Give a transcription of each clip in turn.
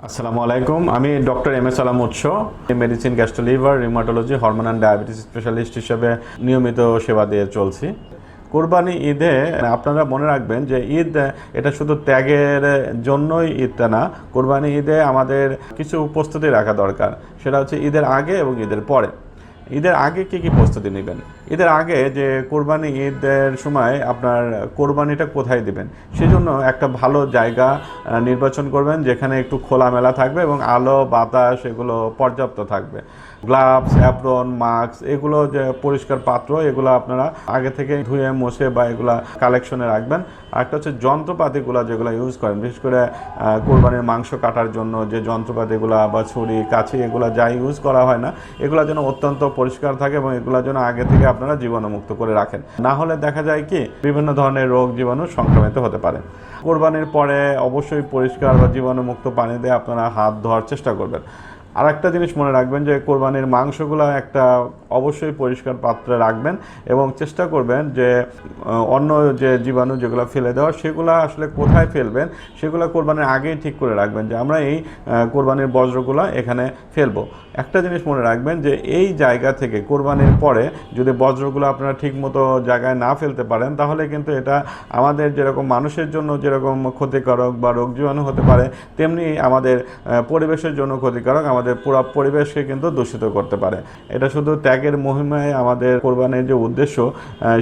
আসসালামু আলাইকুম। আমি ডক্টর এম এস আলম উৎস, medicine, gastro liver, rheumatology, hormone and diabetes specialist হিসেবে নিয়মিত সেবা দিয়ে চলছি। কোরবানি ঈদে আপনারা মনে রাখবেন যে ঈদ এটা শুধু ত্যাগের জন্যই ঈদটা না, কোরবানি ঈদে আমাদের কিছু প্রস্তুতি রাখা দরকার। সেটা হচ্ছে ঈদের আগে এবং ঈদের পরে। ঈদের আগে কী কী প্রস্তুতি নেবেন? ঈদের আগে যে কোরবানি ঈদের সময় আপনার কোরবানিটা কোথায় দিবেন, সেজন্য একটা ভালো জায়গা নির্বাচন করবেন যেখানে একটু খোলামেলা থাকবে এবং আলো বাতাস এগুলো পর্যাপ্ত থাকবে। গ্লাভস, অ্যাপ্রন, মাস্ক, এগুলো যে পরিষ্কার পাত্র, এগুলো আপনারা আগে থেকে ধুয়ে মুছে বা এগুলা কালেকশনে রাখবেন। আর একটা হচ্ছে যন্ত্রপাতিগুলো যেগুলো ইউজ করেন, বিশেষ করে কোরবানির মাংস কাটার জন্য যে যন্ত্রপাতিগুলো বা ছুরি কাছি এগুলো যা ইউজ করা হয় না, এগুলো যেন অত্যন্ত পরিষ্কার থাকে এবং এগুলো যেন আগে থেকে আপনারা জীবাণুমুক্ত করে রাখেন। না হলে দেখা যায় কি বিভিন্ন ধরনের রোগ জীবাণু সংক্রমিত হতে পারে। কোরবানির পরে অবশ্যই পরিষ্কার বা জীবাণুমুক্ত পানি দিয়ে আপনারা হাত ধোয়ার চেষ্টা করবেন। আর একটা জিনিস মনে রাখবেন যে কোরবানির মাংসগুলো একটা অবশ্যই পরিষ্কার পাত্রে রাখবেন এবং চেষ্টা করবেন যে অন্য যে জীবাণু যেগুলো ফেলে দেওয়া সেগুলো আসলে কোথায় ফেলবেন সেগুলো কোরবানির আগেই ঠিক করে রাখবেন যে আমরা এই কোরবানির বজ্রগুলো এখানে ফেলবো। একটা জিনিস মনে রাখবেন যে এই জায়গা থেকে কোরবানির পরে যদি বজ্রগুলো আপনারা ঠিকমতো জায়গায় না ফেলতে পারেন, তাহলে কিন্তু এটা আমাদের যেরকম মানুষের জন্য যেরকম ক্ষতিকারক বা রোগ জীবাণু হতে পারে, তেমনি আমাদের পরিবেশের জন্য ক্ষতিকারক, আমাদের পুরো পরিবেশকে কিন্তু দূষিত করতে পারে। এটা শুধু ত্যাগের মহিমায় আমাদের কোরবানির যে উদ্দেশ্য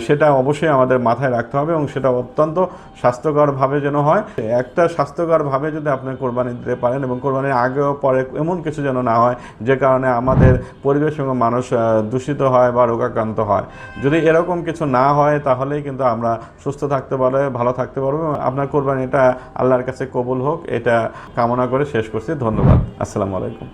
সেটা অবশ্যই আমাদের মাথায় রাখতে হবে এবং সেটা অত্যন্ত স্বাস্থ্যকরভাবে যেন হয়। একটা স্বাস্থ্যকরভাবে যদি আপনি কোরবানি দিতে পারেন এবং কোরবানির আগেও পরে এমন কিছু যেন না হয় যে কারণে আমাদের পরিবেশ এবং মানুষ দূষিত হয় বা রোগাক্রান্ত হয়। যদি এরকম কিছু না হয় তাহলেই কিন্তু আমরা সুস্থ থাকতে পারবো, ভালো থাকতে পারবো। আপনার কোরবানিটা আল্লাহর কাছে কবুল হোক, এটা কামনা করে শেষ করছি। ধন্যবাদ। আসসালামু আলাইকুম।